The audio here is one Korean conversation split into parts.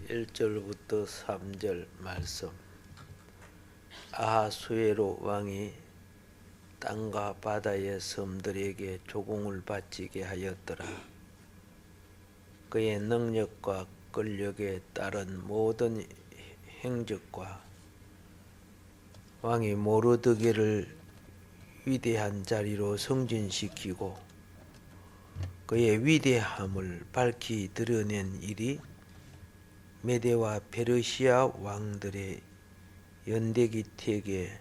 1절부터 3절 말씀. 아하수에로 왕이 땅과 바다의 섬들에게 조공을 바치게 하였더라. 그의 능력과 권력에 따른 모든 행적과 왕이 모르드게를 위대한 자리로 승진시키고 그의 위대함을 밝히 드러낸 일이 메대와 페르시아 왕들의 연대기책에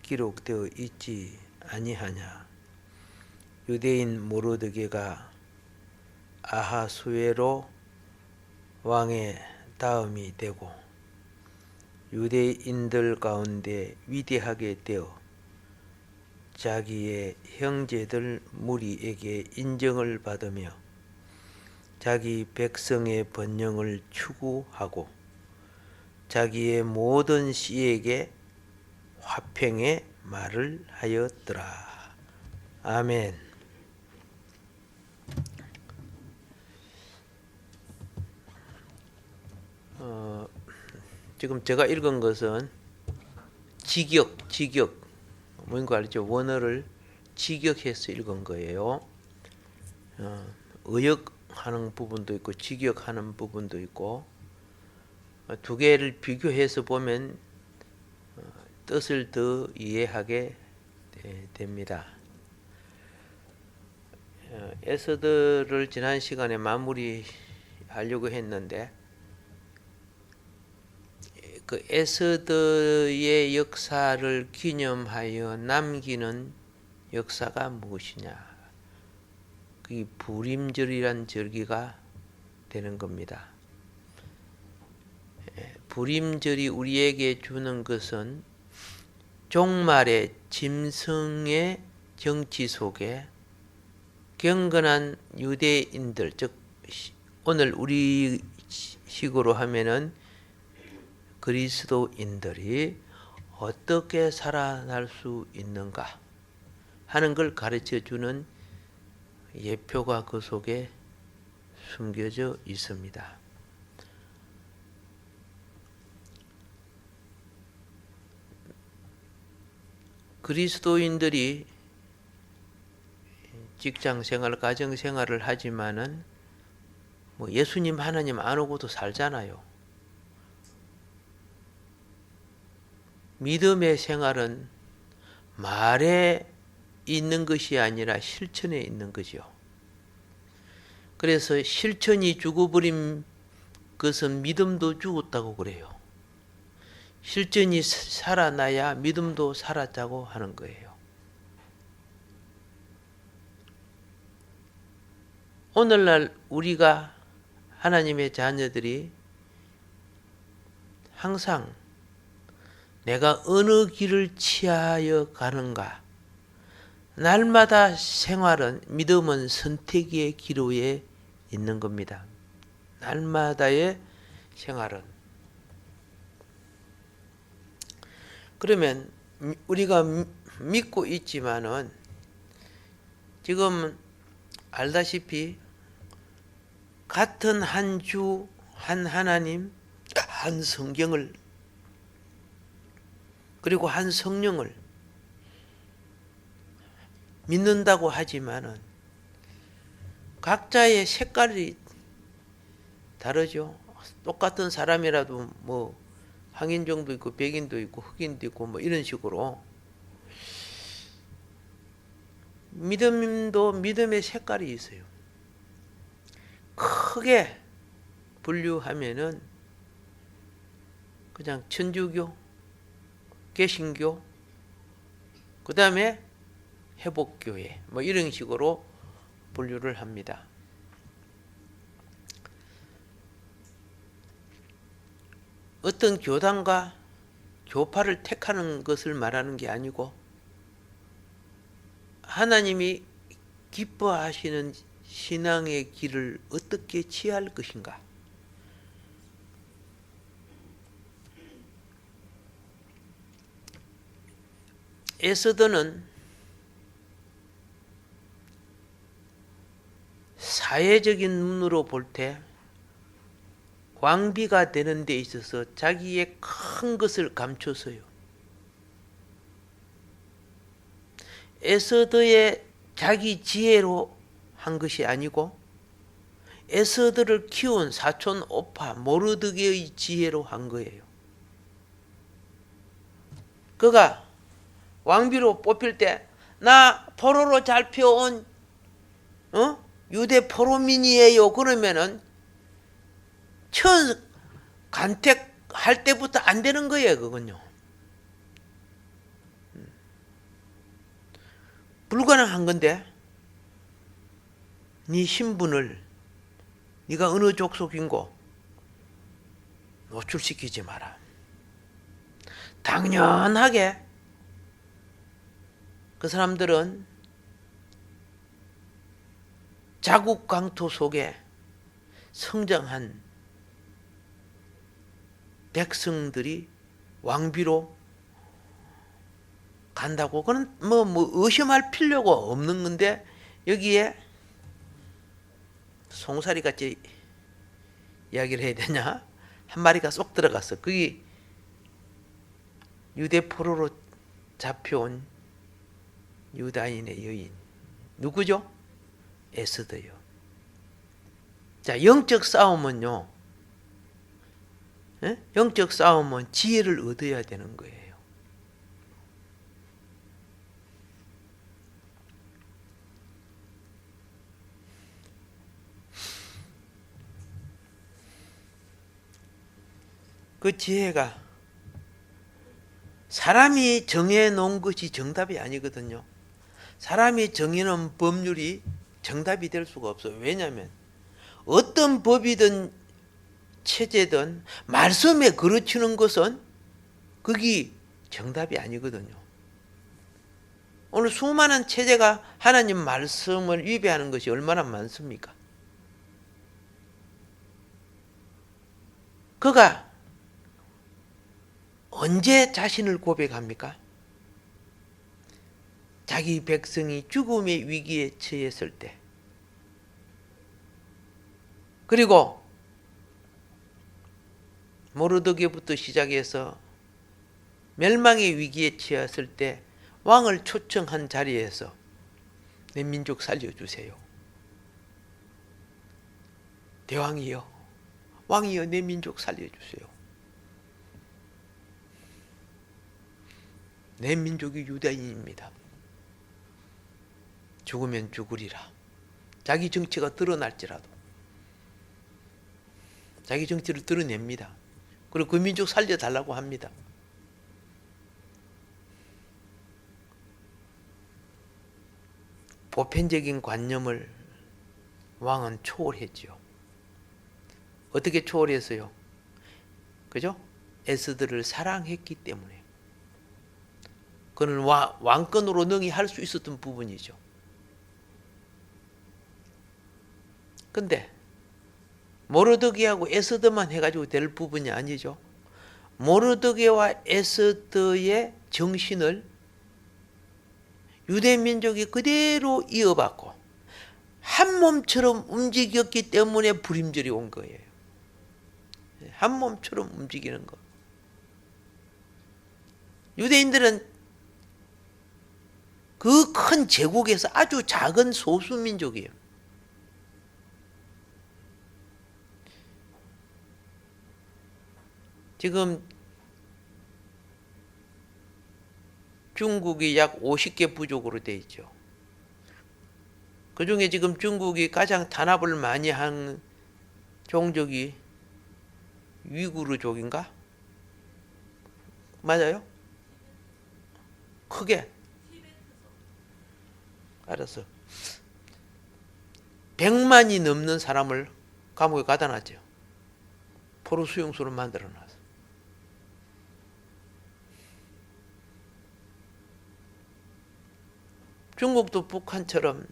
기록되어 있지 아니하냐. 유대인 모르드게가 아하수에로 왕의 다음이 되고 유대인들 가운데 위대하게 되어 자기의 형제들 무리에게 인정을 받으며 자기 백성의 번영을 추구하고 자기의 모든 씨에게 화평의 말을 하였더라. 아멘. 지금 제가 읽은 것은 직역 뭔가 알죠? 원어를 직역해서 읽은 거예요. 의역하는 부분도 있고 직역하는 부분도 있고 두 개를 비교해서 보면 뜻을 더 이해하게 됩니다. 에스더를 지난 시간에 마무리하려고 했는데 그 에스더의 역사를 기념하여 남기는 역사가 무엇이냐? 그게 부림절이란 절기가 되는 겁니다. 부림절이 우리에게 주는 것은 종말의 짐승의 정치 속에 경건한 유대인들, 즉 오늘 우리 식으로 하면은 그리스도인들이 어떻게 살아날 수 있는가 하는 걸 가르쳐 주는 예표가 그 속에 숨겨져 있습니다. 그리스도인들이 직장 생활, 가정 생활을 하지만은 예수님 하나님 안 오고도 살잖아요. 믿음의 생활은 말에 있는 것이 아니라 실천에 있는 거죠. 그래서 실천이 죽어버린 것은 믿음도 죽었다고 그래요. 실천이 살아나야 믿음도 살았다고 하는 거예요. 오늘날 우리가 하나님의 자녀들이 항상 내가 어느 길을 취하여 가는가, 날마다 생활은, 믿음은 선택의 기로에 있는 겁니다. 날마다의 생활은. 그러면 우리가 믿고 있지만은 지금 알다시피 같은 한 주, 한 하나님, 한 성경을 그리고 한 성령을 믿는다고 하지만은 각자의 색깔이 다르죠. 똑같은 사람이라도 황인종도 있고 백인도 있고 흑인도 있고 이런 식으로 믿음도 믿음의 색깔이 있어요. 크게 분류하면은 그냥 천주교, 개신교, 그 다음에 회복교회 이런 식으로 분류를 합니다. 어떤 교단과 교파를 택하는 것을 말하는 게 아니고 하나님이 기뻐하시는 신앙의 길을 어떻게 취할 것인가. 에스더는 사회적인 눈으로 볼 때 왕비가 되는 데 있어서 자기의 큰 것을 감춰서요. 에서드의 자기 지혜로 한 것이 아니고 에서드를 키운 사촌 오파 모르드게의 지혜로 한 거예요. 그가 왕비로 뽑힐 때 나 포로로 잡혀온 유대 포로민이에요. 그러면은 처음 간택할 때부터 안 되는 거예요. 그건요. 불가능한 건데 네 신분을 네가 어느 족속인고 노출시키지 마라. 당연하게 그 사람들은 자국 강토 속에 성장한 백성들이 왕비로 간다고 그건 뭐 의심할 필요가 없는 건데 여기에 송사리 같이 이야기를 해야 되냐? 한 마리가 쏙 들어갔어. 그게 유대 포로로 잡혀온 유다인의 여인 누구죠? 에스더요. 자, 영적 싸움은요. 영적 싸움은 지혜를 얻어야 되는 거예요. 그 지혜가 사람이 정해놓은 것이 정답이 아니거든요. 사람이 정해놓은 법률이 정답이 될 수가 없어요. 왜냐하면 어떤 법이든 체제든 말씀에 그르치는 것은 그게 정답이 아니거든요. 오늘 수많은 체제가 하나님 말씀을 위배하는 것이 얼마나 많습니까? 그가 언제 자신을 고백합니까? 자기 백성이 죽음의 위기에 처했을 때, 그리고 모르드게부터 시작해서 멸망의 위기에 처했을 때 왕을 초청한 자리에서 내 민족 살려주세요. 대왕이여, 왕이여, 내 민족 살려주세요. 내 민족이 유대인입니다. 죽으면 죽으리라. 자기 정체가 드러날지라도 자기 정체를 드러냅니다. 그리고 그 민족 살려달라고 합니다. 보편적인 관념을 왕은 초월했지요. 어떻게 초월했어요? 그죠? 에스더를 사랑했기 때문에. 그는 왕권으로 능히 할 수 있었던 부분이죠. 근데 모르드게하고 에스더만 해가지고 될 부분이 아니죠. 모르드게와 에스더의 정신을 유대 민족이 그대로 이어받고 한 몸처럼 움직였기 때문에 불임절이 온 거예요. 한 몸처럼 움직이는 것. 유대인들은 그 큰 제국에서 아주 작은 소수민족이에요. 지금 중국이 약 50개 부족으로 되어 있죠. 그 중에 지금 중국이 가장 탄압을 많이 한 종족이 위구르족인가? 맞아요? 크게. 알았어. 100만이 넘는 사람을 감옥에 가다 놨죠. 포로 수용소를 만들어 놨어. 중국도 북한처럼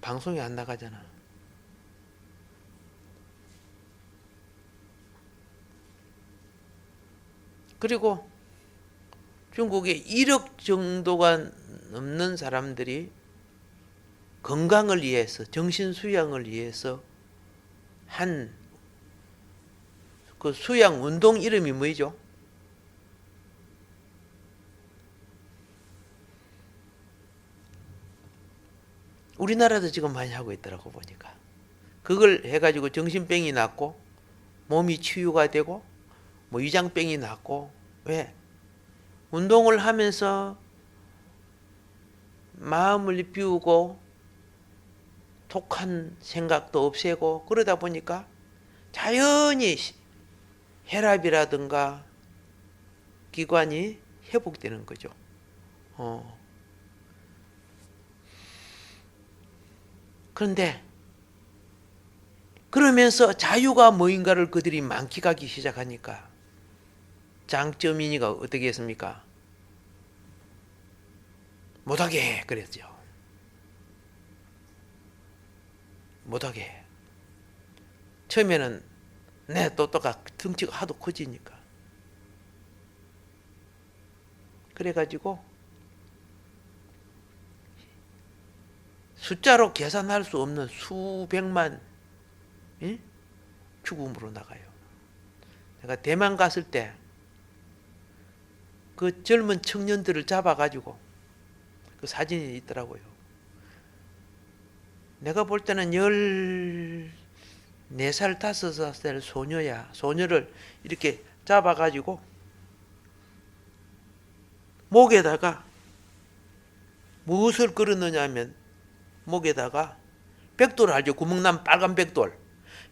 방송이 안 나가잖아. 그리고 중국에 1억 정도가 넘는 사람들이 건강을 위해서, 정신 수양을 위해서 한 그 수양 운동 이름이 뭐죠? 우리나라도 지금 많이 하고 있더라고 보니까. 그걸 해가지고 정신병이 낫고 몸이 치유가 되고 뭐 위장병이 낫고. 왜? 운동을 하면서 마음을 비우고 독한 생각도 없애고 그러다 보니까 자연히 혈압이라든가 기관이 회복되는 거죠. 그런데 그러면서 자유가 뭐인가를 그들이 만끽하기 시작하니까 장점이니까 어떻게 했습니까? 못하게 그랬죠. 못하게. 처음에는 내 또또가 덩치가 하도 커지니까. 그래가지고 숫자로 계산할 수 없는 수백만 죽음으로 나가요. 내가 대만 갔을 때 그 젊은 청년들을 잡아가지고 그 사진이 있더라고요. 내가 볼 때는 14살, 5살 소녀야. 소녀를 이렇게 잡아가지고 목에다가 무엇을 걸었느냐 하면 목에다가 백돌 알죠? 구멍난 빨간 백돌.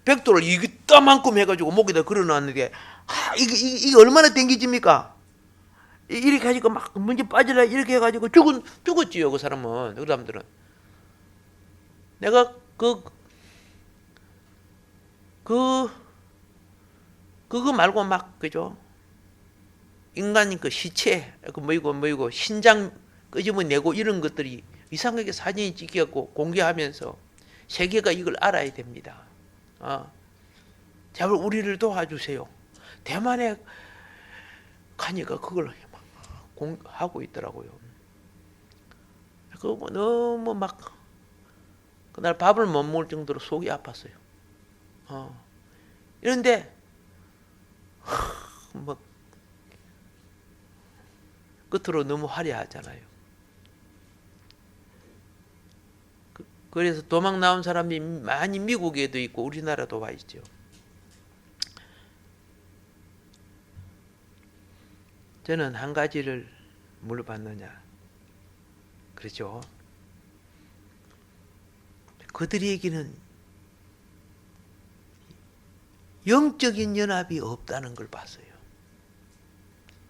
백돌을 이따만큼 해가지고 목에다 걸어놨는데 이게 얼마나 땡기집니까? 이렇게 하니까 막 먼저 빠지라 이렇게 해가지고 죽었지요. 그 사람은. 그 사람들은. 내가 그거 말고 막 그죠? 인간 그 시체 그 뭐이고 신장 끄집어내고 이런 것들이 이상하게 사진이 찍혔고 공개하면서 세계가 이걸 알아야 됩니다. 제발 우리를 도와주세요. 대만에 가니까 그걸 하고 있더라고요. 그거 너무 막 그날 밥을 못 먹을 정도로 속이 아팠어요. 이런데 뭐 끝으로 너무 화려하잖아요. 그래서 도망 나온 사람이 많이 미국에도 있고 우리나라도 와 있죠. 저는 한 가지를 물어봤느냐. 그렇죠. 그들에게는 영적인 연합이 없다는 걸 봤어요.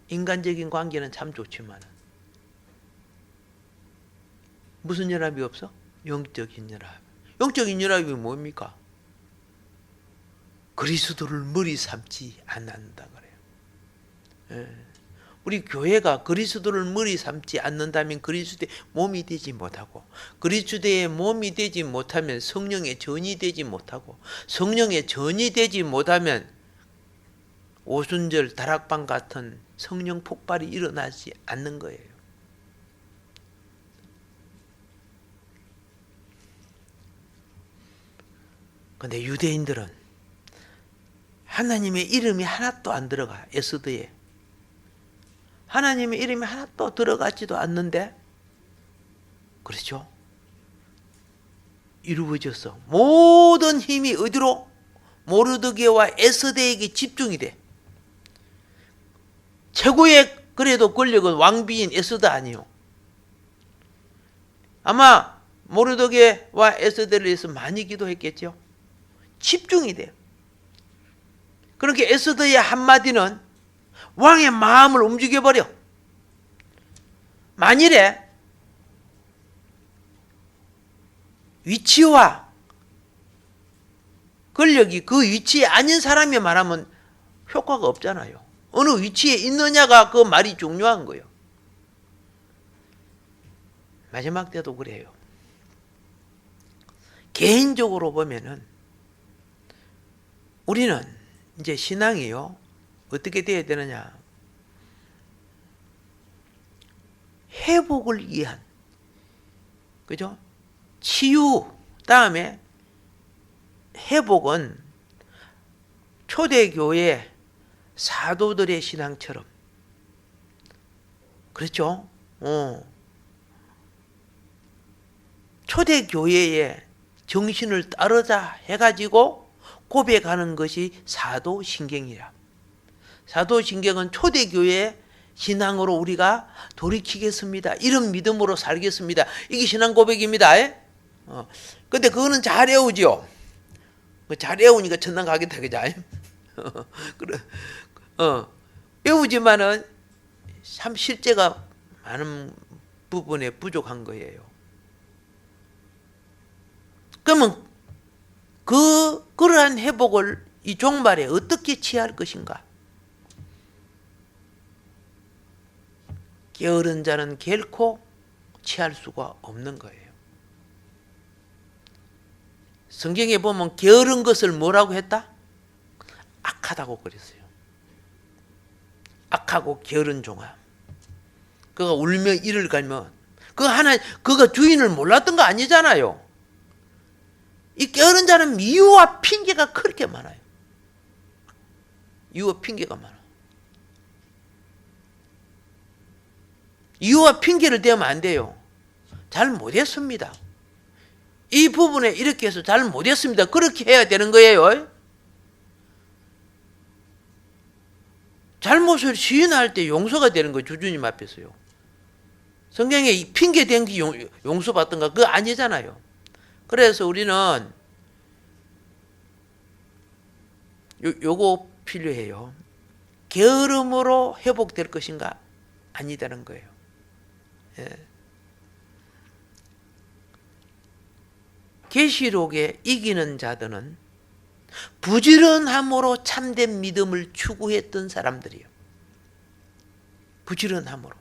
인간적인 관계는 참 좋지만 무슨 연합이 없어? 영적인 연합. 영적인 연합이 뭡니까? 그리스도를 머리 삼지 않는다 그래요. 우리 교회가 그리스도를 머리 삼지 않는다면 그리스도의 몸이 되지 못하고, 그리스도의 몸이 되지 못하면 성령의 전이 되지 못하고, 성령의 전이 되지 못하면 오순절 다락방 같은 성령 폭발이 일어나지 않는 거예요. 그런데 유대인들은 하나님의 이름이 하나도 안 들어가. 에스더에 하나님의 이름이 하나도 들어가지도 않는데, 그렇죠? 이루어졌어. 모든 힘이 어디로? 모르드게와 에스더에게 집중이 돼. 최고의 그래도 권력은 왕비인 에스더 아니요. 아마 모르드게와 에스더를 위해서 많이 기도했겠죠. 집중이 돼요. 그렇게 에스더의 한마디는 왕의 마음을 움직여버려. 만일에 위치와 권력이 그 위치에 아닌 사람이 말하면 효과가 없잖아요. 어느 위치에 있느냐가 그 말이 중요한 거예요. 마지막 때도 그래요. 개인적으로 보면은 우리는 이제 신앙이요, 어떻게 돼야 되느냐? 회복을 위한, 그죠? 치유 다음에 회복은 초대교회 사도들의 신앙처럼 그렇죠? 초대교회의 정신을 따르자 해가지고 고백하는 것이 사도신경이라. 사도신경은 초대교회 신앙으로 우리가 돌이키겠습니다. 이런 믿음으로 살겠습니다. 이게 신앙 고백입니다. 근데 그거는 잘 외우죠. 잘 외우니까 천당 가겠다, 그죠? 외우지만은 참 실제가 많은 부분에 부족한 거예요. 그러면 그러한 회복을 이 종말에 어떻게 취할 것인가? 게으른 자는 결코 취할 수가 없는 거예요. 성경에 보면 게으른 것을 뭐라고 했다? 악하다고 그랬어요. 악하고 게으른 종아. 그가 울며 이를 갈면 그가 주인을 몰랐던 거 아니잖아요. 이 게으른 자는 이유와 핑계가 그렇게 많아요. 이유와 핑계가 많아. 이유와 핑계를 대면 안 돼요. 잘 못했습니다. 이 부분에 이렇게 해서 잘 못했습니다. 그렇게 해야 되는 거예요. 잘못을 시인할 때 용서가 되는 거예요. 주님 앞에서요. 성경에 이 핑계 댄 게 용서받던가 그거 아니잖아요. 그래서 우리는 요거 필요해요. 게으름으로 회복될 것인가? 아니다는 거예요. 계시록에 이기는 자들은 부지런함으로 참된 믿음을 추구했던 사람들이에요. 부지런함으로.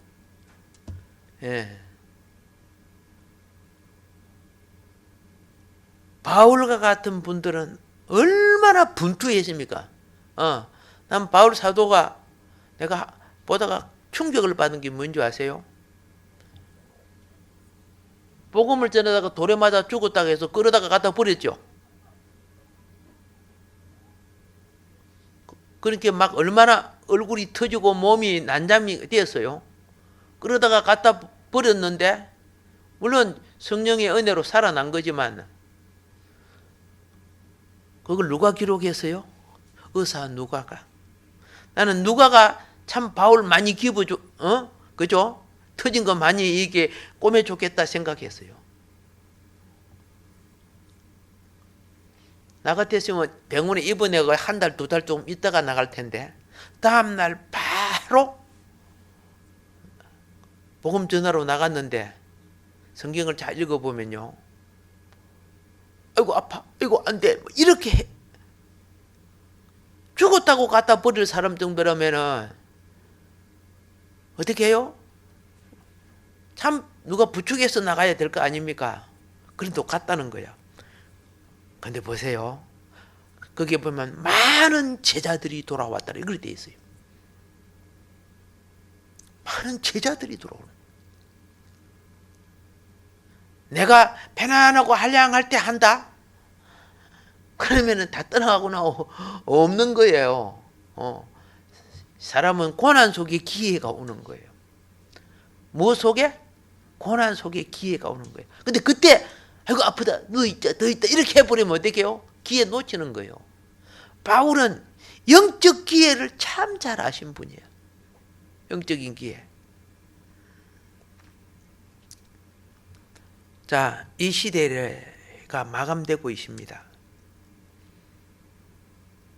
바울과 같은 분들은 얼마나 분투했습니까? 난 바울 사도가 내가 보다가 충격을 받은 게 뭔지 아세요? 복음을 전하다가 돌에 맞아 죽었다고 해서 끌어다가 갖다 버렸죠. 그러니까 막 얼마나 얼굴이 터지고 몸이 난장이 되었어요. 그러다가 갖다 버렸는데 물론 성령의 은혜로 살아난 거지만 그걸 누가 기록했어요? 의사 누가가. 나는 누가가 참 바울 많이 기부줘, 그죠? 터진 거 많이 이게 꼬매줬겠다 생각했어요. 나 같았으면 병원에 입원해가 한 달, 두 달 좀 있다가 나갈 텐데 다음날 바로 복음 전하러 나갔는데 성경을 잘 읽어보면요. 아이고 아파, 아이고 안 돼, 이렇게 해. 죽었다고 갖다 버릴 사람 정도라면은 어떻게 해요? 참 누가 부축해서 나가야 될 거 아닙니까? 그래도 갔다는 거야. 근데 보세요. 거기에 보면 많은 제자들이 돌아왔다 이렇게 돼 있어요. 많은 제자들이 돌아오는. 내가 편안하고 한량할 때 한다? 그러면은 다 떠나가거나 없는 거예요. 사람은 고난 속에 기회가 오는 거예요. 뭐 속에? 고난 속에 기회가 오는 거예요. 근데 그때 아이고 아프다, 너 있다, 너 있다 이렇게 해버리면 어떡해요? 기회 놓치는 거예요. 바울은 영적 기회를 참 잘 아신 분이에요. 영적인 기회. 자, 이 시대가 마감되고 있습니다.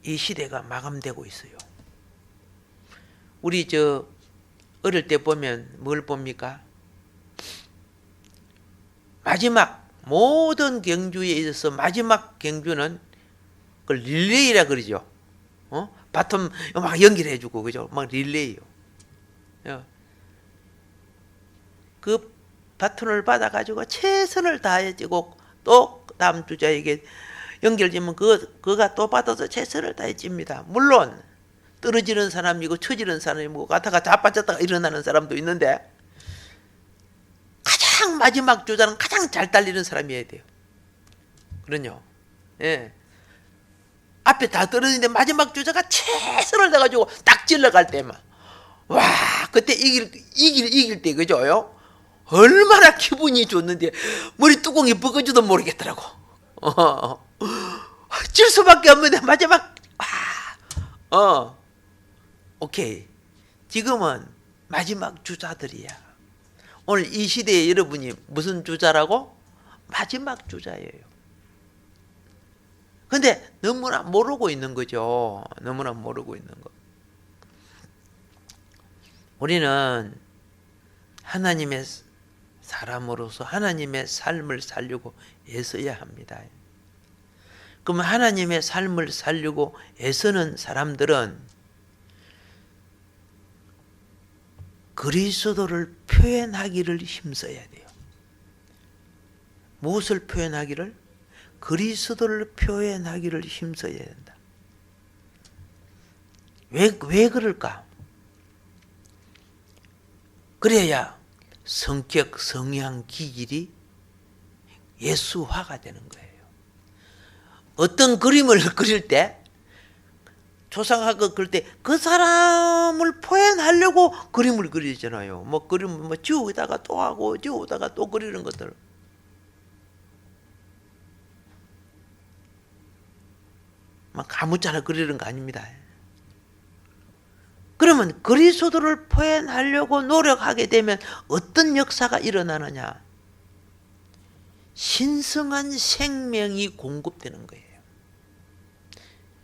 이 시대가 마감되고 있어요. 우리 어릴 때 보면 뭘 봅니까? 마지막 모든 경주에 있어서 마지막 경주는 그걸 릴레이라 그러죠. 바텀 막 연결해주고 그죠? 막 릴레이요. 그 바톤을 받아가지고 최선을 다해주고 또 다음 주자에게 연결되면 그가 또 받아서 최선을 다해집니다. 물론 떨어지는 사람이고 처지는 사람이고 가다가 자빠졌다가 일어나는 사람도 있는데 가장 가장 마지막 주자는 가장 잘 달리는 사람이어야 돼요. 그럼요. 예. 앞에 다 떨어지는데 마지막 주자가 최선을 다해가지고 딱 질러갈 때만, 와, 그때 이길 때, 그죠요? 얼마나 기분이 좋는데, 머리 뚜껑이 벗겨지도 모르겠더라고. 질 수밖에 없는데, 마지막, 오케이. 지금은 마지막 주자들이야. 오늘 이 시대에 여러분이 무슨 주자라고? 마지막 주자예요. 근데 너무나 모르고 있는 거죠. 너무나 모르고 있는 거. 우리는 하나님의 사람으로서 하나님의 삶을 살려고 애써야 합니다. 그러면 하나님의 삶을 살려고 애쓰는 사람들은 그리스도를 표현하기를 힘써야 돼요. 무엇을 표현하기를? 그리스도를 표현하기를 힘써야 된다. 왜 그럴까? 그래야 성격, 성향, 기질이 예수화가 되는 거예요. 어떤 그림을 그릴 때, 조상하고 그릴 때 그 사람을 표현하려고 그림을 그리잖아요. 뭐 그림 지우다가 또 하고 지우다가 또 그리는 것들. 막 가무자나 그리는 거 아닙니다. 그러면 그리스도를 표현하려고 노력하게 되면 어떤 역사가 일어나느냐? 신성한 생명이 공급되는 거예요.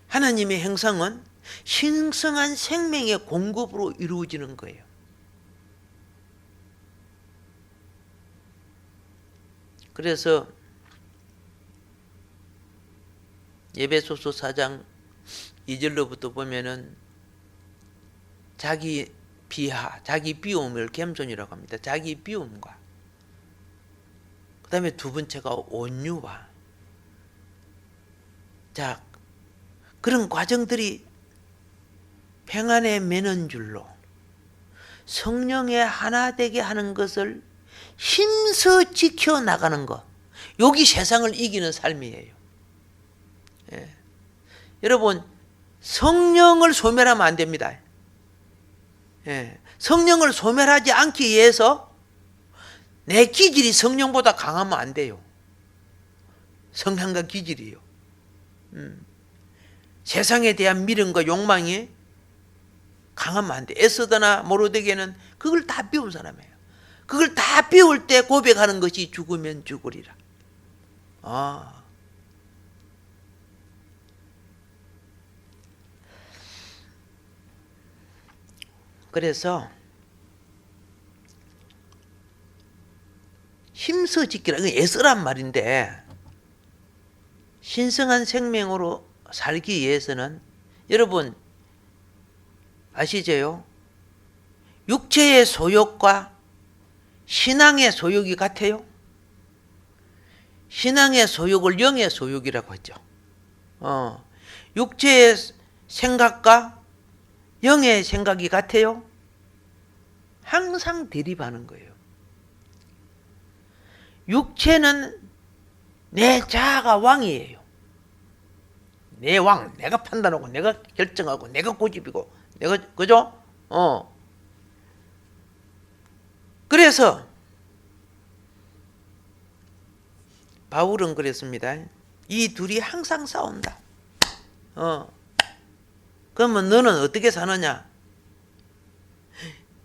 하나님의 형상은 신성한 생명의 공급으로 이루어지는 거예요. 그래서 에베소서 4장 2절로부터 보면은 자기 비하, 자기 비움을 겸손이라고 합니다. 자기 비움과 그 다음에 두 번째가 온유와, 자, 그런 과정들이 평안에 매는 줄로 성령의 하나 되게 하는 것을 힘써 지켜나가는 것, 여기 세상을 이기는 삶이에요. 예. 여러분, 성령을 소멸하면 안 됩니다. 예. 성령을 소멸하지 않기 위해서 내 기질이 성령보다 강하면 안 돼요. 성향과 기질이요. 세상에 대한 미련과 욕망이 강하면 안 돼. 에스더나 모르드게는 그걸 다 비운 사람이에요. 그걸 다 비울 때 고백하는 것이 죽으면 죽으리라. 그래서 힘써 지키라. 이건 애쓰란 말인데, 신성한 생명으로 살기 위해서는 여러분 아시죠? 육체의 소욕과 신앙의 소욕이 같아요. 신앙의 소욕을 영의 소욕이라고 하죠. 육체의 생각과 영의 생각이 같아요. 항상 대립하는 거예요. 육체는 내 자아가 왕이에요. 내 왕, 내가 판단하고 내가 결정하고 내가 고집이고 내가, 그죠? 그래서 바울은 그랬습니다. 이 둘이 항상 싸운다. 그러면 너는 어떻게 사느냐?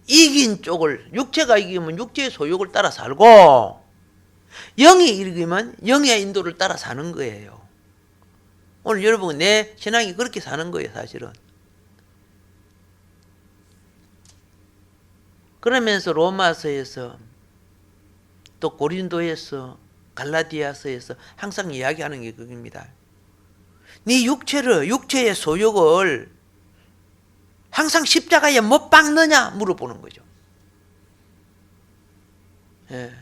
이긴 쪽을, 육체가 이기면 육체의 소욕을 따라 살고 영이 이기면 영의 인도를 따라 사는 거예요. 오늘 여러분, 내 신앙이 그렇게 사는 거예요, 사실은. 그러면서 로마서에서 또 고린도에서 갈라디아서에서 항상 이야기하는 게 그겁니다. 네 육체의 소욕을 항상 십자가에 못 박느냐 물어보는 거죠. 예.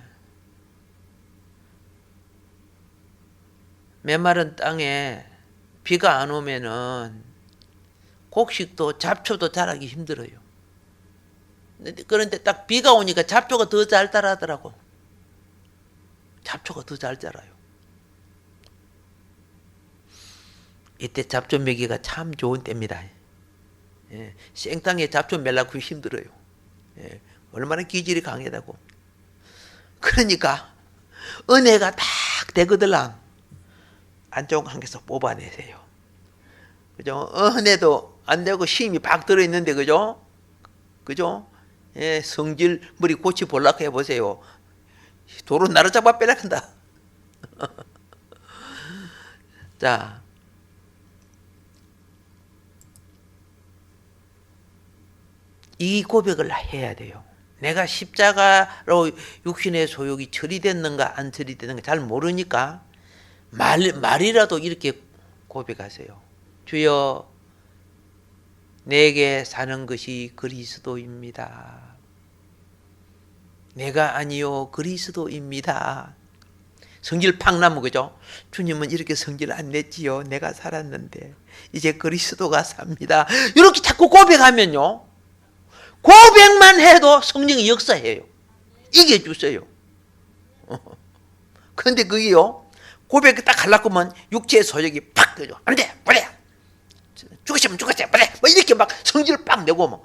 메마른 땅에 비가 안 오면은 곡식도 잡초도 자라기 힘들어요. 그런데 딱 비가 오니까 잡초가 더 잘 자라더라고. 잡초가 더 잘 자라요. 이때 잡초 매기가 참 좋은 때입니다. 예, 생땅에 잡초 매려고 힘들어요. 예, 얼마나 기질이 강하다고. 그러니까 은혜가 딱 되거들랑 안쪽 한 개서 뽑아내세요. 그죠? 은혜도 안 되고 힘이 박 들어있는데, 그죠? 그죠? 예, 성질 머리 고치 볼락 해보세요. 도로 나를 잡아 빼라간다. 자, 이 고백을 해야 돼요. 내가 십자가로 육신의 소욕이 처리됐는가 안 처리됐는가 잘 모르니까 말이라도 이렇게 고백하세요. 주여, 내게 사는 것이 그리스도입니다. 내가 아니요 그리스도입니다. 성질 팍 나면, 그죠? 주님은 이렇게 성질 안 냈지요. 내가 살았는데 이제 그리스도가 삽니다. 이렇게 자꾸 고백하면요, 고백만 해도 성령이 역사해요. 이겨주세요. 그런데 그게요, 고백 딱 하려고 하면 육체의 소욕이 팍 그죠? 안 돼, 뭐래? 죽으시면 죽었어요, 뭐래? 뭐 이렇게 막 성질을 팍 내고 뭐,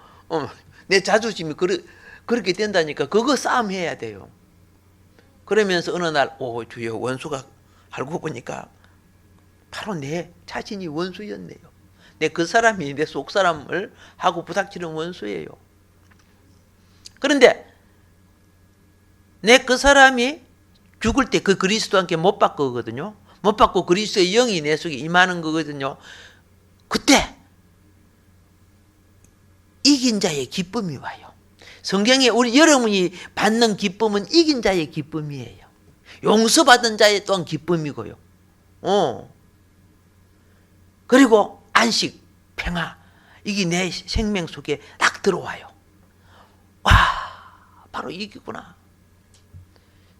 내 자존심이 그렇게 된다니까. 그거 싸움해야 돼요. 그러면서 어느 날, 오 주여, 원수가 알고 보니까 바로 내 자신이 원수였네요. 내 그 사람이 내 속 사람을 하고 부닥치는 원수예요. 그런데 내 그 사람이 죽을 때 그 그리스도와 함께 못 받고 거거든요. 못 받고 그리스도의 영이 내 속에 임하는 거거든요. 그때 이긴 자의 기쁨이 와요. 성경에 우리 여러분이 받는 기쁨은 이긴 자의 기쁨이에요. 용서받은 자의 또한 기쁨이고요. 그리고 안식, 평화, 이게 내 생명 속에 딱 들어와요. 와, 바로 이기구나.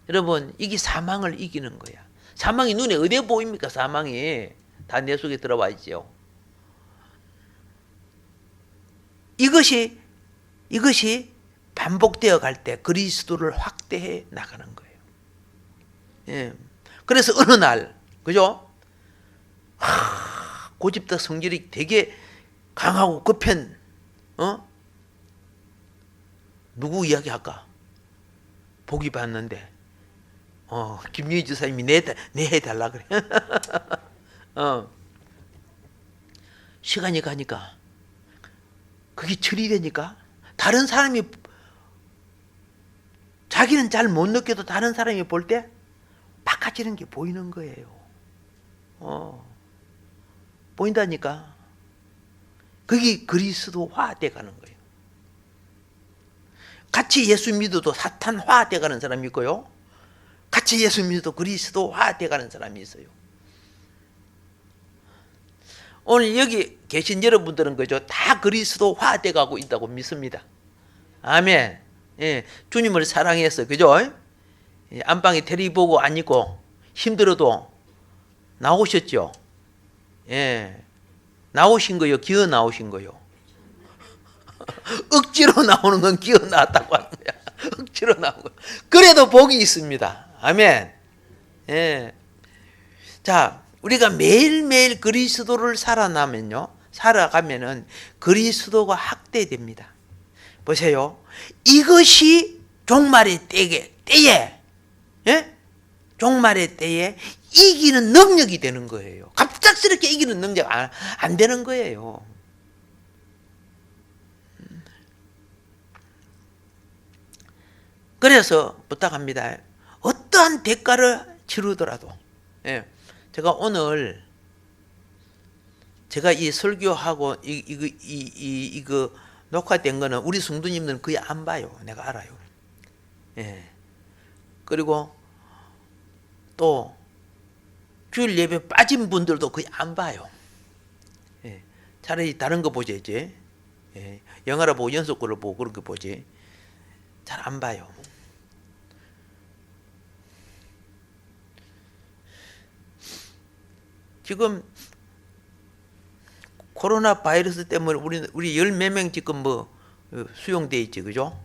여러분, 이게 사망을 이기는 거야. 사망이 눈에 어디에 보입니까? 사망이 다 내 속에 들어와 있죠. 이것이 반복되어 갈 때 그리스도를 확대해 나가는 거예요. 예. 그래서 어느 날, 그죠? 고집도 성질이 되게 강하고 급한, 누구 이야기 할까? 복이 봤는데, 김유희 지사님이 내 해달라 그래. 시간이 가니까, 그게 처리되니까, 다른 사람이, 자기는 잘 못 느껴도 다른 사람이 볼 때, 바꿔지는 게 보이는 거예요. 보인다니까. 그게 그리스도화 돼가는 거예요. 같이 예수 믿어도 사탄화 돼가는 사람이 있고요. 같이 예수 믿어도 그리스도화 돼가는 사람이 있어요. 오늘 여기 계신 여러분들은 그죠? 다 그리스도화 돼가고 있다고 믿습니다. 아멘. 예, 주님을 사랑해서, 그죠? 예, 안방에 테레비 안 있고 힘들어도 나오셨죠? 예, 나오신 거요? 기어 나오신 거요? 억지로 나오는 건 기어 나왔다고 하는 거야. 억지로 나온 거. 그래도 복이 있습니다. 아멘. 예. 자, 우리가 매일매일 그리스도를 살아가면은 그리스도가 확대됩니다. 보세요. 이것이 종말의 때에, 예? 종말의 때에 이기는 능력이 되는 거예요. 갑작스럽게 이기는 능력 안 되는 거예요. 그래서 부탁합니다. 어떠한 대가를 치르더라도, 예. 제가 오늘 이 설교하고 이거 녹화된 거는 우리 성도님들은 거의 안 봐요. 내가 알아요. 예. 그리고 또 주일 예배 빠진 분들도 거의 안 봐요. 예. 차라리 다른 거 보지 이제. 예. 영화를 보고 연속글을 보고 그런 거 보지. 잘 안 봐요. 지금 코로나 바이러스 때문에 우리 열 몇 명 지금 수용돼 있지, 그죠?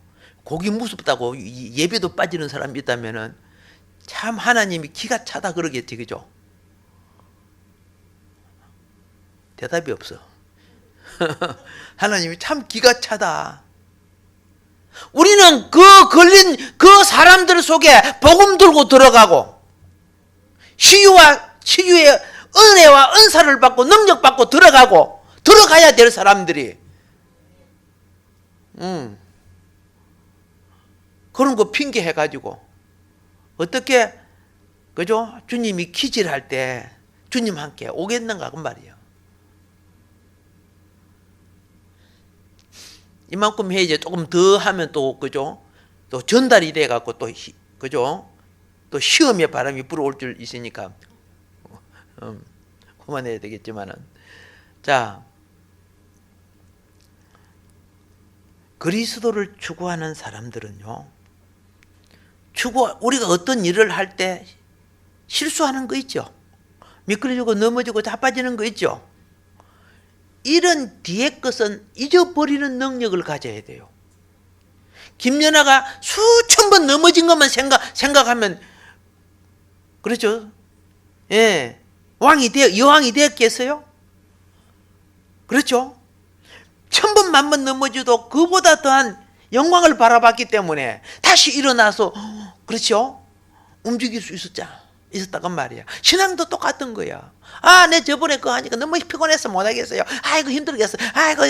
거기 무섭다고 예배도 빠지는 사람이 있다면은 참 하나님이 기가 차다 그러겠지, 그죠? 대답이 없어. 하나님이 참 기가 차다. 우리는 그 걸린 그 사람들 속에 복음 들고 들어가고 치유의 은혜와 은사를 받고 능력 받고 들어가야 될 사람들이 그런 거 핑계 해가지고 어떻게 그죠? 주님이 기질할 때 주님 함께 오겠는가 그 말이에요. 이만큼 해 이제 조금 더 하면 또 그죠? 또 전달이 돼 갖고 또 그죠? 또 시험의 바람이 불어올 줄 있으니까 그만해야 되겠지만은 자 그리스도를 추구하는 사람들은요 우리가 어떤 일을 할 때 실수하는 거 있죠. 미끄러지고 넘어지고 자빠지는 거 있죠. 이런 뒤에 것은 잊어버리는 능력을 가져야 돼요. 김연아가 수천 번 넘어진 것만 생각하면 그렇죠. 예, 여왕이 되었겠어요? 그렇죠. 1000번 만번 넘어져도 그보다 더한 영광을 바라봤기 때문에 다시 일어나서 그렇죠. 움직일 수 있었다간 말이야. 신앙도 똑같은 거야. 내 저번에 그거 하니까 너무 피곤해서 못하겠어요. 아이고 힘들겠어. 아이고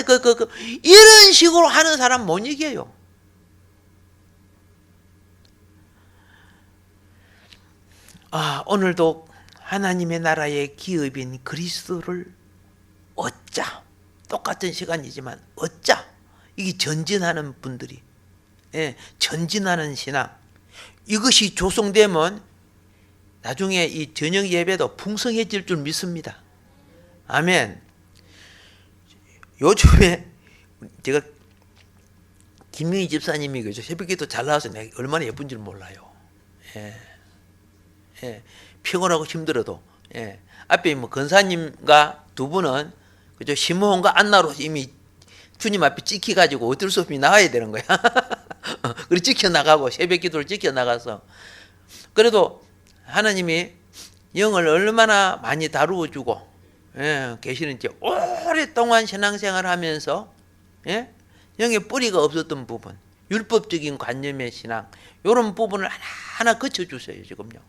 이런 식으로 하는 사람 못 이겨요. 오늘도 하나님의 나라의 기업인 그리스도를 얻자. 똑같은 시간이지만 얻자. 이게 전진하는 분들이 전진하는 신앙. 이것이 조성되면 나중에 이 저녁 예배도 풍성해질 줄 믿습니다. 아멘. 요즘에 제가 김명희 집사님이 그죠 새벽기도 잘 나와서 내가 얼마나 예쁜 줄 몰라요. 피곤하고 힘들어도 앞에 뭐 권사님과 두 분은 그죠 시므온과 안나로 이미 주님 앞에 찍히 가지고 어쩔 수 없이 나와야 되는 거야. 그리고 찍혀 나가고 새벽기도를 찍혀 나가서 그래도 하나님이 영을 얼마나 많이 다루어 주고 계시는지 오랫동안 신앙생활을 하면서 영의 뿌리가 없었던 부분 율법적인 관념의 신앙 이런 부분을 하나하나 거쳐주세요 지금요.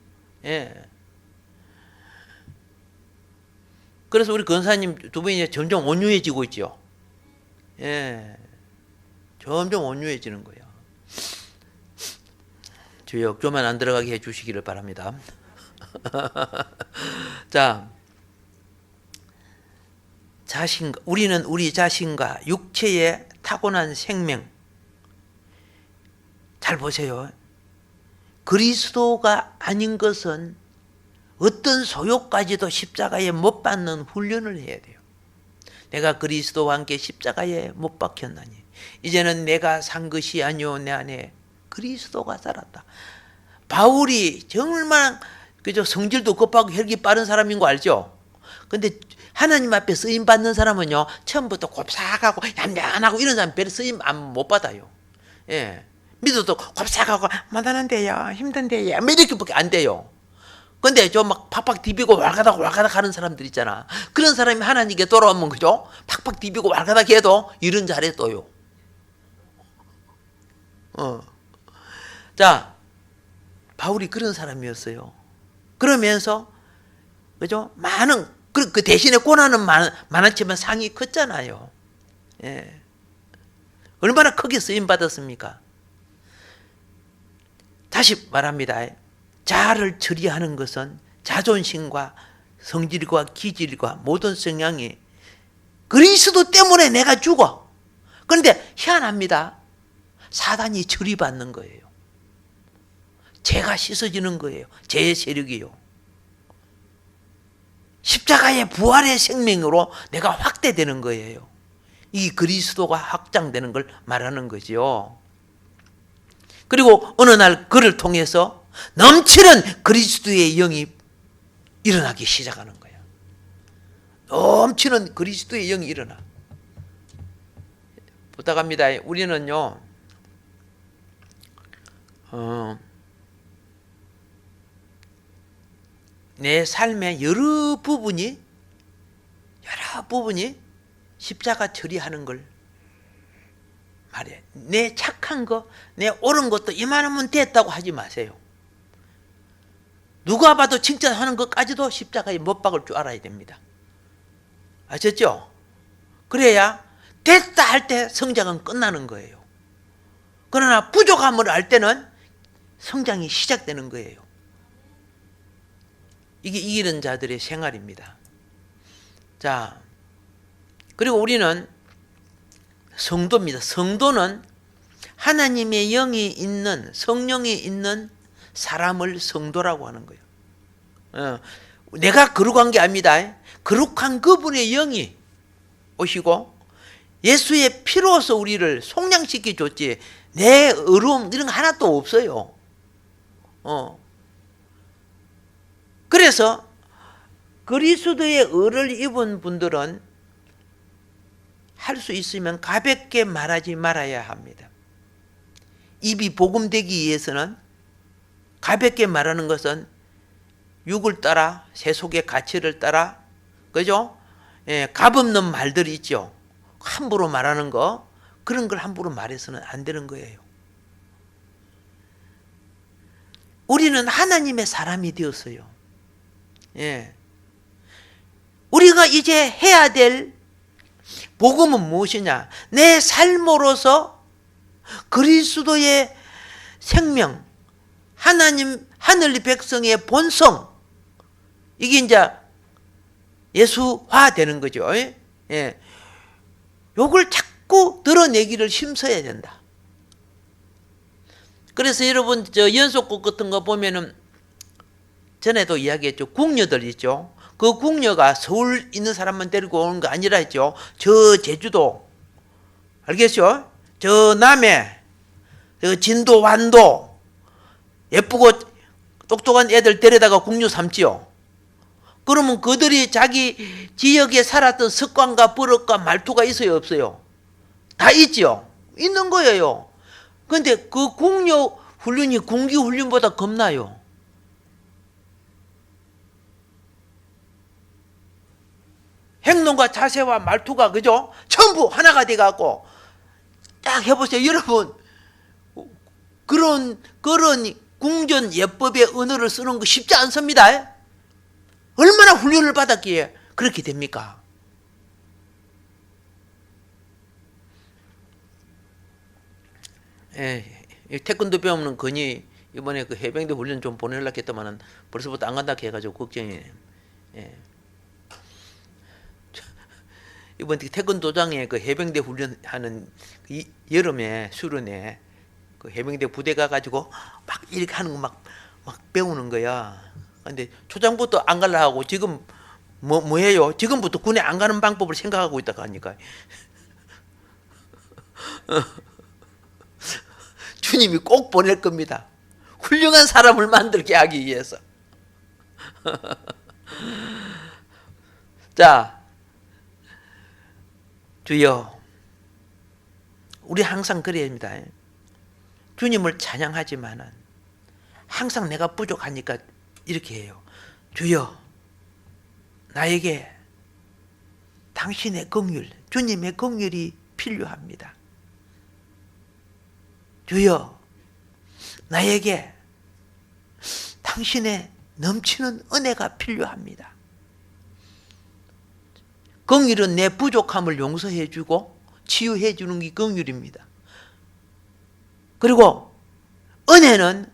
그래서 우리 권사님 두 분이 점점 온유해지고 있죠. 점점 온유해지는 거예요. 주여 욕조만 안 들어가게 해주시기를 바랍니다. 자, 우리는 우리 자신과 육체의 타고난 생명 잘 보세요. 그리스도가 아닌 것은 어떤 소욕까지도 십자가에 못 박는 훈련을 해야 돼요. 내가 그리스도와 함께 십자가에 못 박혔나니 이제는 내가 산 것이 아니오 내 안에 그리스도가 살았다. 바울이 정말 그죠 성질도 급하고 혈기 빠른 사람인 거 알죠? 근데 하나님 앞에 쓰임 받는 사람은요 처음부터 곱삭하고 얌얌하고 이런 사람 별로 쓰임 못 받아요. 믿어도 곱삭하고 못하는데요 힘든데요 이렇게밖에 안 돼요. 근데 좀 막 팍팍 디비고 왈가닥 하는 사람들 있잖아. 그런 사람이 하나님께 돌아오면 그죠? 팍팍 디비고 왈가닥 해도 일은 잘해 또요. 자, 바울이 그런 사람이었어요. 그러면서 그죠? 많은 그 대신에 고난은 많았지만 상이 컸잖아요. 얼마나 크게 쓰임 받았습니까? 다시 말합니다. 자아를 처리하는 것은 자존심과 성질과 기질과 모든 성향이 그리스도 때문에 내가 죽어. 그런데 희한합니다. 사단이 처리받는 거예요. 죄가 씻어지는 거예요. 죄의 세력이요. 십자가의 부활의 생명으로 내가 확대되는 거예요. 이 그리스도가 확장되는 걸 말하는 거죠. 그리고 어느 날 그를 통해서 넘치는 그리스도의 영이 일어나기 시작하는 거야. 넘치는 그리스도의 영이 일어나. 부탁합니다. 우리는요, 내 삶의 여러 부분이 십자가 처리하는 걸 말해. 내 착한 거, 내 옳은 것도 이만하면 됐다고 하지 마세요. 누가 봐도 칭찬하는 것까지도 십자가에 못 박을 줄 알아야 됩니다. 아셨죠? 그래야 됐다 할 때 성장은 끝나는 거예요. 그러나 부족함을 알 때는 성장이 시작되는 거예요. 이게 이기는 자들의 생활입니다. 자, 그리고 우리는 성도입니다. 성도는 하나님의 영이 있는, 성령이 있는 사람을 성도라고 하는 거예요. 내가 거룩한 게 아닙니다. 거룩한 그분의 영이 오시고 예수의 피로서 우리를 속량시켜 줬지, 내 의로움 이런 거 하나도 없어요. 그래서 그리스도의 의를 입은 분들은 할 수 있으면 가볍게 말하지 말아야 합니다. 입이 복음되기 위해서는 가볍게 말하는 것은 육을 따라 세속의 가치를 따라, 그죠? 예, 값없는 말들이 있죠. 함부로 말하는 거, 그런 걸 함부로 말해서는 안 되는 거예요. 우리는 하나님의 사람이 되었어요. 예. 우리가 이제 해야 될 복음은 무엇이냐? 내 삶으로서 그리스도의 생명, 하나님, 하늘 백성의 본성, 이게 이제 예수화 되는 거죠. 예. 요걸 자꾸 드러내기를 힘써야 된다. 그래서 여러분, 저 연속곡 같은 거 보면은 전에도 이야기했죠. 궁녀들 있죠. 그 궁녀가 서울 있는 사람만 데리고 오는 거 아니라 했죠. 저 제주도, 알겠죠? 저 남해, 저 진도, 완도, 예쁘고 똑똑한 애들 데려다가 궁녀 삼지요. 그러면 그들이 자기 지역에 살았던 습관과 버릇과 말투가 있어요, 없어요? 다 있지요. 있는 거예요. 그런데 그 궁녀 훈련이 군기 훈련보다 겁나요. 행동과 자세와 말투가, 그죠? 전부 하나가 돼갖고 딱 해보세요. 여러분, 그런 궁전 예법의 언어를 쓰는 거 쉽지 않습니다. 얼마나 훈련을 받았기에 그렇게 됩니까? 예, 태권도 배우는 건이 이번에 그 해병대 훈련 좀 보내려고 했더만은 벌써부터 안 간다고 해가지고 걱정이에요. 예. 이번 태권도장에 그 해병대 훈련하는 여름에 수련회 그 해병대 부대 가가지고 막 이렇게 하는 거 막 배우는 거야. 근데 초장부터 안 갈라 하고 지금 뭐 해요? 지금부터 군에 안 가는 방법을 생각하고 있다고 하니까 주님이 꼭 보낼 겁니다. 훌륭한 사람을 만들게 하기 위해서. 자, 주여, 우리 항상 그래야 합니다. 주님을 찬양하지만은 항상 내가 부족하니까 이렇게 해요. 주여, 나에게 당신의 긍휼, 주님의 긍휼이 필요합니다. 주여, 나에게 당신의 넘치는 은혜가 필요합니다. 긍휼은 내 부족함을 용서해 주고 치유해 주는 게 긍휼입니다. 그리고 은혜는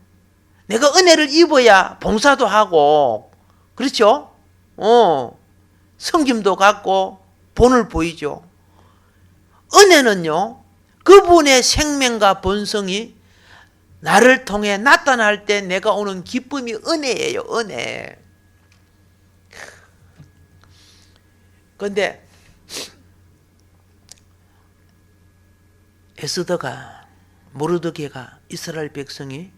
내가 은혜를 입어야 봉사도 하고, 그렇죠? 섬김도 갖고 본을 보이죠. 은혜는요, 그분의 생명과 본성이 나를 통해 나타날 때 내가 오는 기쁨이 은혜예요. 은혜. 그런데 에스더가, 모르드게가 이스라엘 백성이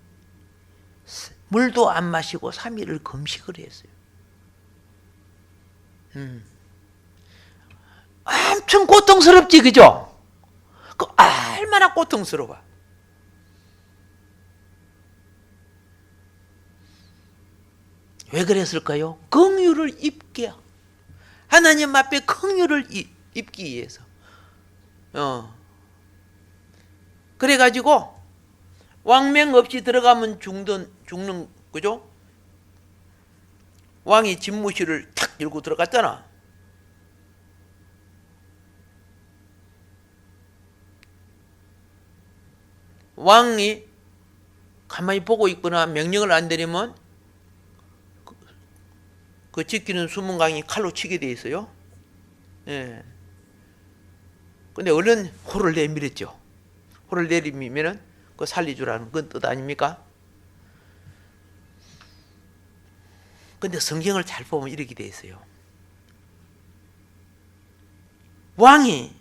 물도 안 마시고 3일을 금식을 했어요. 엄청 고통스럽지, 그죠? 그 얼마나 고통스러워. 왜 그랬을까요? 긍휼을 입게, 하나님 앞에 긍휼을 입기 위해서. 그래가지고 왕명 없이 들어가면 죽는, 그죠? 왕이 집무실을 탁 열고 들어갔잖아. 왕이 가만히 보고 있거나 명령을 안 내리면 그 지키는 수문강이 칼로 치게 돼 있어요. 예. 근데 얼른 호를 내밀었죠. 호를 내리면은 그 살리주라는 건 뜻 아닙니까? 근데 성경을 잘 보면 이렇게 돼 있어요. 왕이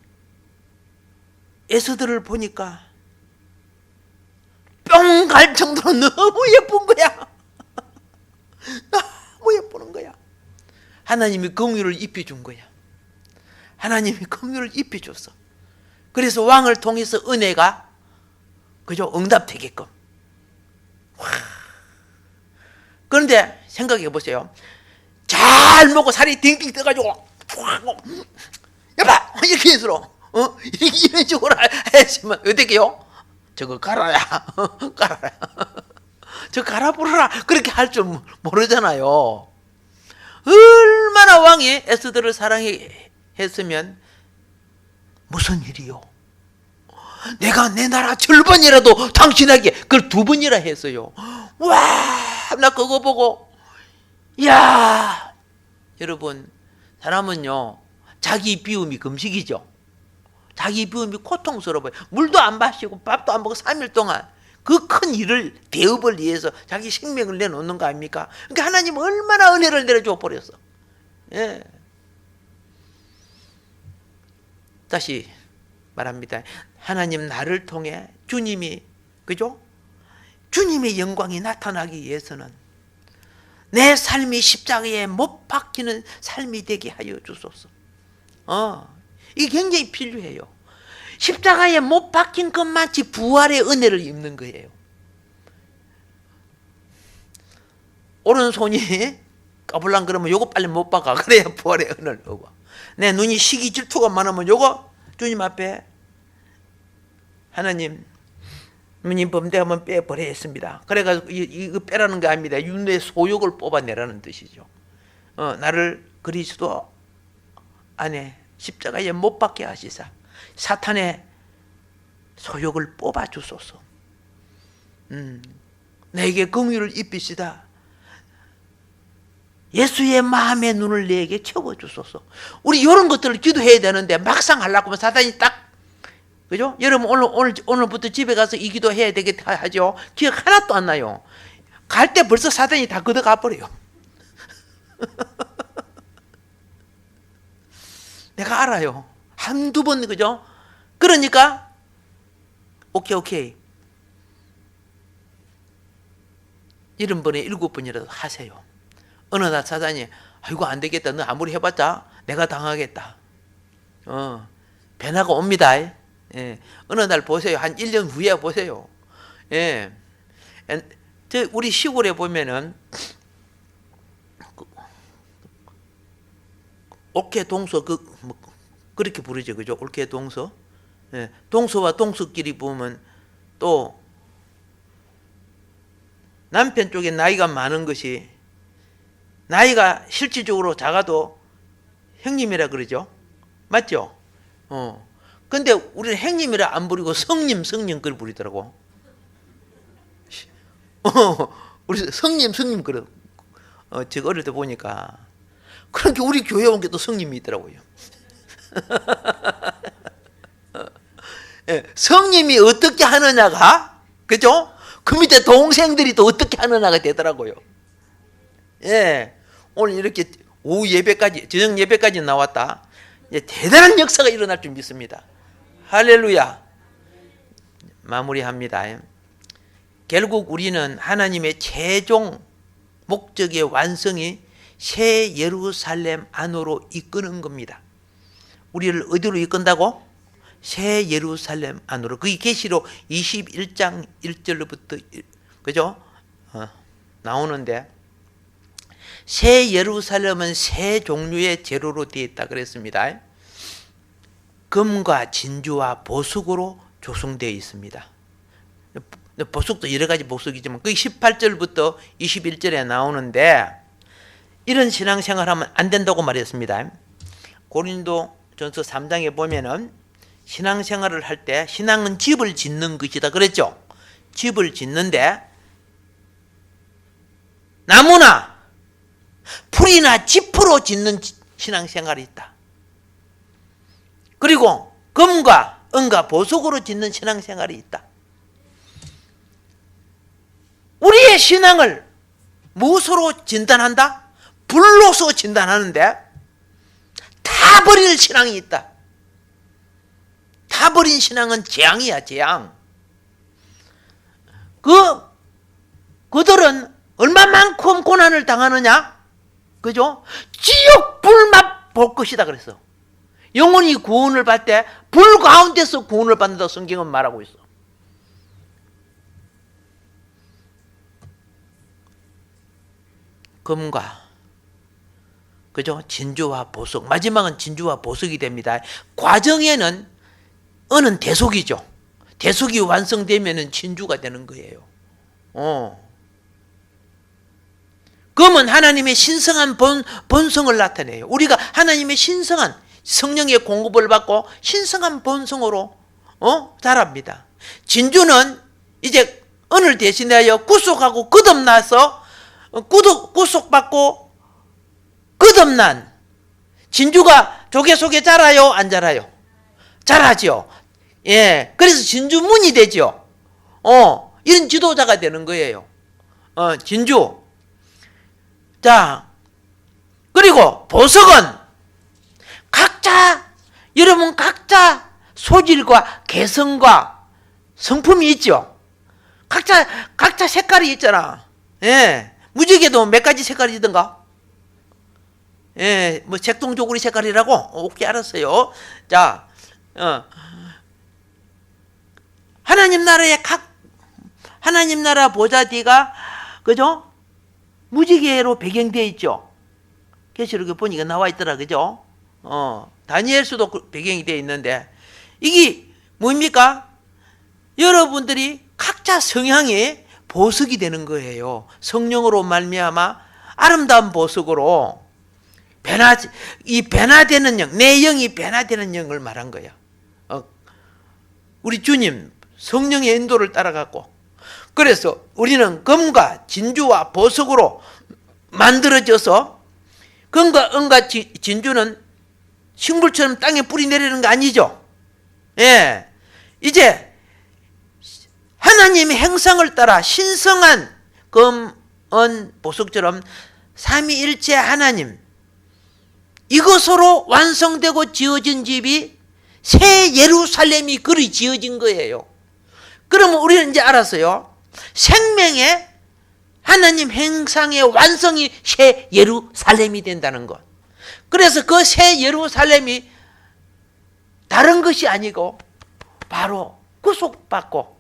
에스더를 보니까 뿅 갈 정도로 너무 예쁜 거야. 너무 예쁘는 거야. 하나님이 긍휼을 입혀준 거야. 하나님이 긍휼을 입혀줬어. 그래서 왕을 통해서 은혜가, 그죠? 응답되게끔. 그런데 생각해 보세요. 잘 먹고 살이 딩딩 떠가지고 여봐 이렇게 해서 이런 식으로 했으면 어떻게요? 저거 갈아야 갈아야 저 갈아 부르라 그렇게 할 줄 모르잖아요. 얼마나 왕이 에스더를 사랑했으면 무슨 일이요? 내가 내 나라 절반이라도 당신에게 그걸 2번이나 했어요. 와, 나 그거 보고, 야, 여러분, 사람은요 자기 비움이 금식이죠. 자기 비움이 고통스러워요. 물도 안 마시고 밥도 안 먹고 3일 동안 그 큰 일을, 대업을 위해서 자기 생명을 내놓는 거 아닙니까? 그러니까 하나님은 얼마나 은혜를 내려줘 버렸어. 예. 다시 말합니다. 하나님 나를 통해 주님이, 그죠? 주님의 영광이 나타나기 위해서는 내 삶이 십자가에 못 박히는 삶이 되게 하여 주소서. 이게 굉장히 필요해요. 십자가에 못 박힌 것만치 부활의 은혜를 입는 거예요. 오른손이 까불랑 그러면 요거 빨리 못 박아. 그래야 부활의 은혜를 얻어. 내 눈이 시기 질투가 많으면 요거 주님 앞에 하나님, 누님 범대하면 빼버려야 했습니다. 그래가지고 이거 빼라는 게 아닙니다. 윤회의 소욕을 뽑아내라는 뜻이죠. 나를 그리스도 안에 십자가에 못 박게 하시사 사탄의 소욕을 뽑아 주소서. 내게 긍휼을 입히시다. 예수의 마음의 눈을 내게 채워 주소서. 우리 이런 것들을 기도해야 되는데 막상 하려고 하면 사탄이 딱, 그죠? 여러분 오늘부터 집에 가서 이 기도 해야 되겠다 하죠. 기억 하나도 안 나요. 갈 때 벌써 사탄이 다 걷어가 버려요. 내가 알아요. 한두 번, 그죠? 그러니까 오케이 70번에 7번이라도 하세요. 어느 날 사단이 아이고 안 되겠다. 너 아무리 해봤자 내가 당하겠다. 변화가 옵니다. 예. 어느 날 보세요. 한 1년 후에 보세요. 예. 우리 시골에 보면은 올케 동서 그렇게 부르죠. 그죠? 올케 동서. 예. 동서와 동서끼리 보면 또 남편 쪽에 나이가 많은 것이 나이가 실질적으로 작아도 형님이라 그러죠. 맞죠? 근데 우리는 형님이라 안 부르고 성님 그걸 부르더라고. 우리 성님 그래. 제가 어릴 때 보니까 그러니까 우리 교회 온 게 또 성님이 있더라고요. 예, 성님이 어떻게 하느냐가, 그죠? 그 밑에 동생들이 또 어떻게 하느냐가 되더라고요. 예, 오늘 이렇게 오후 예배까지, 저녁 예배까지 나왔다. 대단한 역사가 일어날 줄 믿습니다. 할렐루야. 마무리합니다. 결국 우리는 하나님의 최종 목적의 완성이 새 예루살렘 안으로 이끄는 겁니다. 우리를 어디로 이끈다고? 새 예루살렘 안으로. 그게 계시록 21장 1절부터 그죠? 나오는데 새 예루살렘은 세 종류의 재료로 되어 있다 그랬습니다. 금과 진주와 보석으로 조성되어 있습니다. 보석도 여러 가지 보석이지만 그 18절부터 21절에 나오는데 이런 신앙생활하면 안 된다고 말했습니다. 고린도전서 3장에 보면은 신앙생활을 할 때 신앙은 집을 짓는 것이다 그랬죠. 집을 짓는데 나무나 풀이나 짚으로 짓는 신앙생활이 있다. 그리고 금과 은과 보석으로 짓는 신앙생활이 있다. 우리의 신앙을 무엇으로 진단한다? 불로서 진단하는데 다 버릴 신앙이 있다. 다 버린 신앙은 재앙이야, 재앙. 그들은 얼마만큼 고난을 당하느냐? 그죠? 지옥 불맛 볼 것이다 그랬어. 영혼이 구원을 받을 때 불 가운데서 구원을 받는다고 성경은 말하고 있어. 금과 그죠? 진주와 보석. 마지막은 진주와 보석이 됩니다. 과정에는 은은 대속이죠. 대속이 완성되면은 진주가 되는 거예요. 금은 하나님의 신성한 본성을 나타내요. 우리가 하나님의 신성한 성령의 공급을 받고 신성한 본성으로 자랍니다. 진주는 이제 은을 대신하여 구속하고 거듭나서 구속받고 거듭난 진주가 조개 속에 자라요, 안 자라요? 자라죠. 예, 그래서 진주문이 되죠. 이런 지도자가 되는 거예요. 진주. 자, 그리고 보석은 여러분 각자 소질과 개성과 성품이 있죠. 각자 색깔이 있잖아. 예, 무지개도 몇 가지 색깔이 있던가? 예, 뭐 색동조구리 색깔이라고? 오케이, 알았어요. 자, 하나님 나라 보좌디가 그죠? 무지개로 배경되어 있죠. 계시록에 보니까 나와 있더라, 그죠? 다니엘서도 배경이 되어 있는데 이게 뭡니까? 여러분들이 각자 성향이 보석이 되는 거예요. 성령으로 말미암아 아름다운 보석으로 변화되는 영, 내 영이 변화되는 영을 말한 거야. 우리 주님 성령의 인도를 따라갔고, 그래서 우리는 금과 진주와 보석으로 만들어져서, 금과 은과 진주는 식물처럼 땅에 뿌리 내리는 거 아니죠. 예, 이제 하나님의 형상을 따라 신성한 금, 은, 보석처럼 삼위일체 하나님, 이것으로 완성되고 지어진 집이 새 예루살렘이 그리 지어진 거예요. 그러면 우리는 이제 알았어요. 생명의 하나님 형상의 완성이 새 예루살렘이 된다는 것. 그래서 그 새 예루살렘이 다른 것이 아니고 바로 구속받고,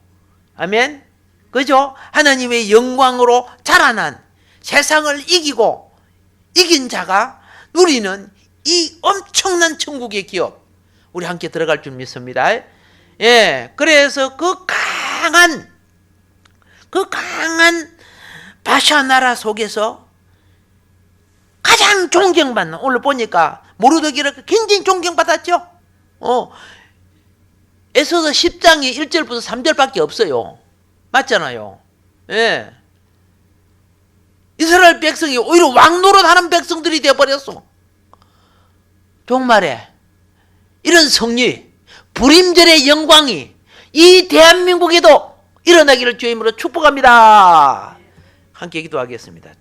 아멘, 그죠? 하나님의 영광으로 자라난, 세상을 이긴 자가 누리는 이 엄청난 천국의 기업, 우리 함께 들어갈 줄 믿습니다. 예, 그래서 그 강한 바샤 나라 속에서 가장 존경받는, 오늘 보니까 모르드게가 굉장히 존경받았죠. 에스더 10장이 1절부터 3절밖에 없어요. 맞잖아요. 예. 이스라엘 백성이 오히려 왕노릇하는 백성들이 되어버렸어. 종말에 이런 승리, 불임절의 영광이 이 대한민국에도 일어나기를 주의 이름으로 축복합니다. 함께 기도하겠습니다.